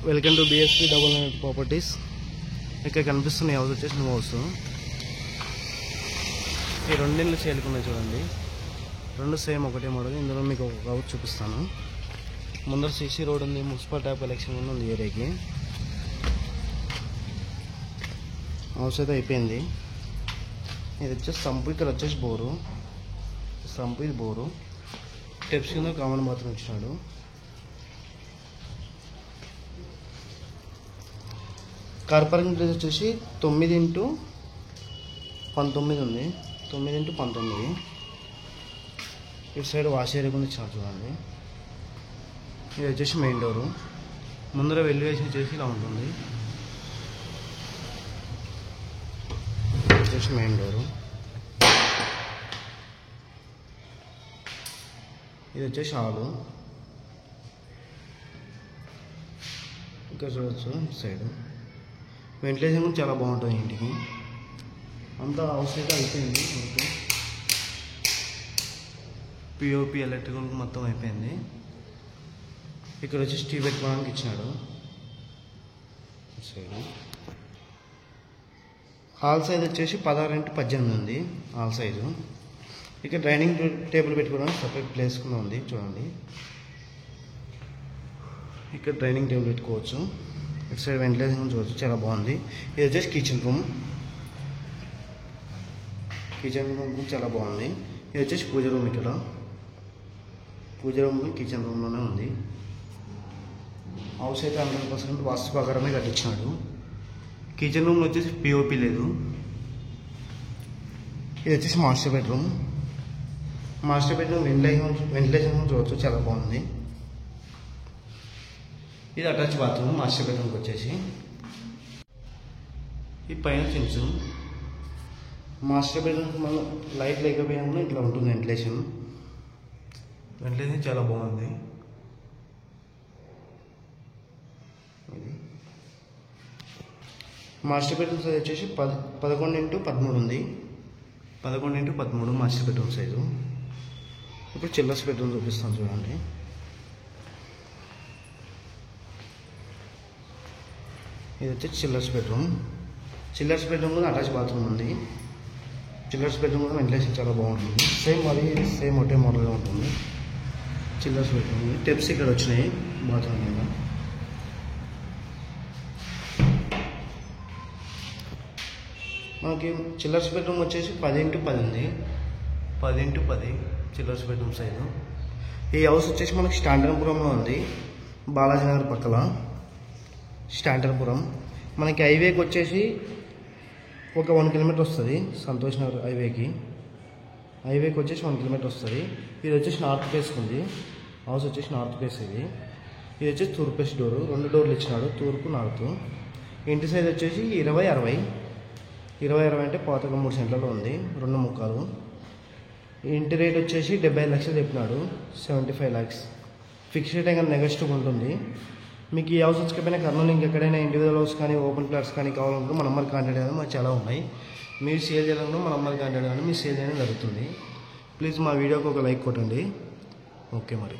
Welcome to BSP double nine properties. ఇక్కడ కనిపిస్తున్న house వచ్చేసి న్యూ హౌస్. ఈ రెండిళ్ళు చేరుకున్నాయి చూడండి, రెండు సేమ్ ఒకటే మోడల్. ఇందులో మీకు ఒక హౌస్ చూపిస్తాను. ముందర CC రోడ్ ఉంది, మున్సిపల్ ట్యాప్ కలెక్షన్ ఉంది ఏరియాకి. హౌస్ అయితే అయిపోయింది. ఇది వచ్చేసి సంపు, ఇక్కడ వచ్చేసి బోరు. సంపు ఇది బోరు. స్టెప్స్ కింద కామన్ బాత్రూమ్ ఇచ్చినాడు. కార్ పార్కింగ్ ప్లేస్ వచ్చేసి 9x19 ఉంది. 9x19. ఇటు సైడ్ వాష్ ఏరియా కూడా ఇచ్చిన చూడండి. ఇది వచ్చేసి మెయిన్ డోరు. ముందర వెల్యువేషన్ వచ్చేసి ఇలా ఉంటుంది. వచ్చేసి మెయిన్ డోరు. ఇది వచ్చేసి హాలు. ఇక్కడ చూడవచ్చు ఇటు సైడ్ వెంటిలేషన్ కూడా చాలా బాగుంటుంది. ఇంటికి అంతా హౌస్ అయితే అయిపోయింది. POP ఎలక్ట్రికల్ మొత్తం అయిపోయింది. ఇక్కడ వచ్చేసి టీ పెట్టుకోవడానికి ఇచ్చినాడు. సైడ్ హాల్ సైజ్ వచ్చేసి 16x18 ఉంది హాల్ సైజు. ఇక్కడ డైనింగ్ టేబుల్ పెట్టుకోవడానికి సపరేట్ ప్లేస్ కూడా ఉంది చూడండి. ఇక్కడ డైనింగ్ టేబుల్ పెట్టుకోవచ్చు. ఇటు సైడ్ వెంటిలేషన్ చూడవచ్చు, చాలా బాగుంది. ఇది వచ్చేసి కిచెన్ రూమ్. కిచెన్ రూమ్ చాలా బాగుంది. ఇది వచ్చేసి పూజ రూమ్. ఇక్కడ పూజ రూమ్ కిచెన్ రూమ్లోనే ఉంది. హౌస్ అయితే 100% వాస్తు ప్రకారమే కట్టించినాడు. కిచెన్ రూమ్లో వచ్చేసి POP లేదు. ఇది వచ్చేసి master bedroom. Master bedroom ventilation చూడవచ్చు, చాలా బాగుంది. ఇది అటాచ్ బాత్రూమ్ మాస్టర్ బెడ్రూమ్కి వచ్చేసి. ఈ పైన కొంచెం మాస్టర్ బెడ్రూమ్ మనం లైట్ లేకపోయినా కూడా ఇట్లా ఉంటుంది వెంటిలేషన్. వెంటిలేషన్ చాలా బాగుంది. ఇది మాస్టర్ బెడ్రూమ్ సైజ్ వచ్చేసి 11x13 ఉంది. 11x13 master bedroom size. ఇప్పుడు చిల్లర్స్ బెడ్రూమ్ చూపిస్తాను చూడండి. ఇది వచ్చి చిల్లర్స్ బెడ్రూమ్. చిల్లర్స్ బెడ్రూమ్ కూడా అటాచ్ బాత్రూమ్ ఉంది. చిల్లర్స్ బెడ్రూమ్ కూడా వెంటిలేషన్ చాలా బాగుంటుంది. సేమ్ ఒకటే మోడల్గా ఉంటుంది. చిల్లర్స్ బెడ్రూమ్ స్టెప్స్ ఇక్కడ వచ్చినాయి బాత్రూమ్ మీద. మనకి చిల్లర్స్ బెడ్రూమ్ వచ్చేసి 10x10 ఉంది. 10x10 chillers bedroom size. ఈ హౌస్ వచ్చేసి మనకి స్టాండర్పురంలో ఉంది, బాలాజీ నగర్ పక్కల. స్టాండర్పురం మనకి హైవేకి వచ్చేసి ఒక 1 కిలోమీటర్ వస్తుంది. సంతోష్ నగర్ హైవేకి వచ్చేసి 1 కిలోమీటర్ వస్తుంది. ఇది వచ్చేసి నార్త్ ఫేస్ ఉంది. హౌస్ వచ్చేసి నార్త్ ఫేస్. ఇది వచ్చేసి తూర్పు ఫేస్ డోరు. 2 డోర్లు ఇచ్చినాడు, తూర్పు నార్త్. ఇంటి సైజ్ వచ్చేసి 20x60. 20x60 అంటే పాతగా 3 సెంట్లలో ఉంది, 2 ముక్కలు. ఇంటి రేట్ వచ్చేసి 75 లక్షలు చెప్పినాడు. 75 lakhs ఫిక్స్ రేట్. ఇంకా నెగోషియబుల్ ఉంటుంది. మీకు ఈ హౌస్ వచ్చకపోయినా కర్నూలు ఇంకెక్కడైనా ఇండివిజువల్ హౌస్ కానీ ఓపెన్ ప్లాట్స్ కానీ కావాలనుకుంటే మన నెంబర్ కాంటాక్ట్ చేయాలి. మాకు చాలా ఉన్నాయి. మీరు సేల్ చేయాలనుకుంటే మన నెంబర్ కాంటాక్ట్ కానీ మీరు సేల్ చేయడం జరుగుతుంది. ప్లీజ్ మా వీడియోకి ఒక లైక్ కొట్టండి. ఓకే మరి.